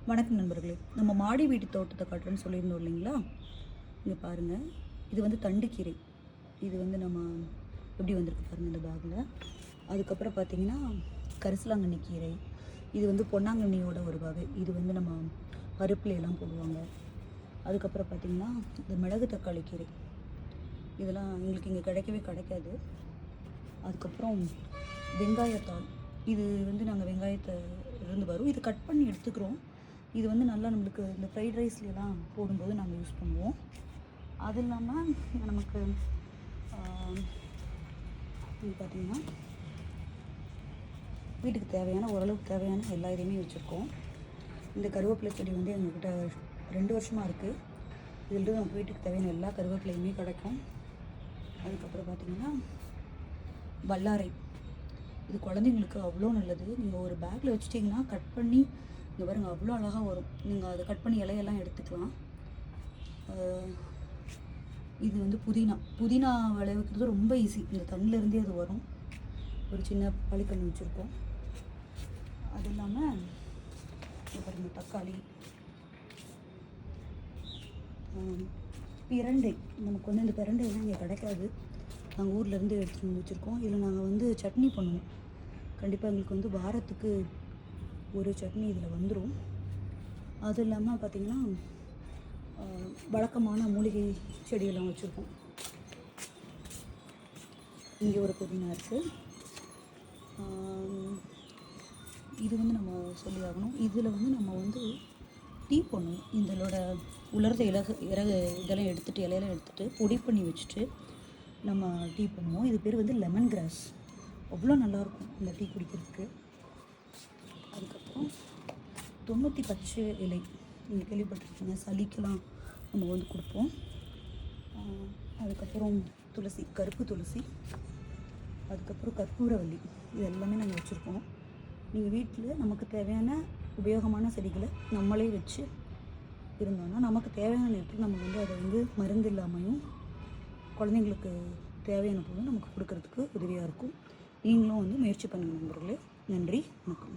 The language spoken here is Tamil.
வணக்கம் நண்பர்களே. நம்ம மாடி வீட்டு தோட்டத்தை காட்டுறேன்னு சொல்லியிருந்தோம் இல்லைங்களா? இங்கே பாருங்கள், இது வந்து தண்டுக்கீரை. இது வந்து நம்ம எப்படி வந்திருக்கு பாருங்கள் இந்த பேக்கில். அதுக்கப்புறம் பார்த்திங்கன்னா கரிசலாங்கண்ணி கீரை. இது வந்து பொன்னாங்கண்ணியோட ஒரு வகை. இது வந்து நம்ம பருப்புலையெல்லாம் போடுவாங்க. அதுக்கப்புறம் பார்த்திங்கன்னா இந்த மிளகு தக்காளி கீரை. இதெல்லாம் எங்களுக்கு இங்கே கிடைக்காது. அதுக்கப்புறம் வெங்காயத்தாள். இது வந்து நாங்கள் வெங்காயத்தை இருந்து வரும். இது கட் பண்ணி எடுத்துக்கிறோம். இது வந்து நல்லா நம்மளுக்கு இந்த ஃப்ரைட் ரைஸ்லாம் போடும்போது நாங்கள் யூஸ் பண்ணுவோம். அது இல்லாமல் நமக்கு இது பார்த்திங்கன்னா வீட்டுக்கு தேவையான ஓரளவுக்கு தேவையான எல்லா இதையுமே வச்சுருக்கோம். இந்த கருவேப்பிலை செடி வந்து எங்கள்கிட்ட 2 வருஷமாக இருக்குது. இதில் நமக்கு வீட்டுக்கு தேவையான எல்லா கருவேப்பிலையுமே கிடைக்கும். அதுக்கப்புறம் பார்த்திங்கன்னா வல்லாரை. இது குழந்தைங்களுக்கு அவ்வளோ நல்லது. நீங்கள் ஒரு பேக்கில் வச்சுட்டிங்கன்னா கட் பண்ணி இங்கே பாருங்கள் அவ்வளோ அழகாக வரும். நீங்கள் அதை கட் பண்ணி இலையெல்லாம் எடுத்துக்கலாம். இது வந்து புதினா விளைவிக்கிறது ரொம்ப ஈஸி. இந்த தண்ணிலேருந்தே அது வரும். ஒரு சின்ன பழிக்கண்ணு வச்சுருக்கோம். அது இல்லாமல் பாருங்கள் தக்காளி, பிரண்டை. நமக்கு வந்து இந்த பிரண்டைலாம் இங்கே கிடைக்காது. நாங்கள் ஊர்லேருந்து எடுத்துகிட்டு வந்து வச்சுருக்கோம். இதில் நாங்கள் வந்து சட்னி பண்ணுவோம். கண்டிப்பாக எங்களுக்கு வந்து வாரத்துக்கு ஒரு சட்னி இதில் வந்துடும். அது இல்லாமல் பார்த்திங்கன்னா வழக்கமான மூலிகை செடியெல்லாம் வச்சுருக்கோம். இங்கே ஒரு புதினா இருக்குது. இது வந்து நம்ம சொல்லி ஆகணும். இதில் வந்து நம்ம வந்து டீ பண்ணுவோம். இதோட உலர்ந்த இதெல்லாம் எடுத்துகிட்டு இலையெல்லாம் எடுத்துகிட்டு பொடி பண்ணி வச்சுட்டு நம்ம டீ பண்ணுவோம். இது பேர் வந்து லெமன் கிராஸ். அவ்வளோ நல்லாயிருக்கும் இந்த டீ குடிக்கிறதுக்கு. அதுக்கப்புறம் 90 பச்சை இலை நீங்கள் கேள்விப்பட்டிருக்கீங்க. சளிக்கெல்லாம் நம்ம வந்து கொடுப்போம். அதுக்கப்புறம் துளசி, கருப்பு துளசி, அதுக்கப்புறம் கற்பூரவல்லி. இது எல்லாமே நாங்கள் வச்சுருக்கோம். நீங்கள் வீட்டில் நமக்கு தேவையான உபயோகமான செடிகளை நம்மளே வச்சு இருந்தோன்னா நமக்கு தேவையான நேரத்தில் நம்ம வந்து அதை வந்து மருந்து இல்லாமையும் குழந்தைங்களுக்கு தேவையான போதும் நமக்கு கொடுக்கறதுக்கு உதவியாக இருக்கும். நீங்களும் வந்து முயற்சி பண்ணுங்கள் நண்பர்களே. நன்றி, வணக்கம்.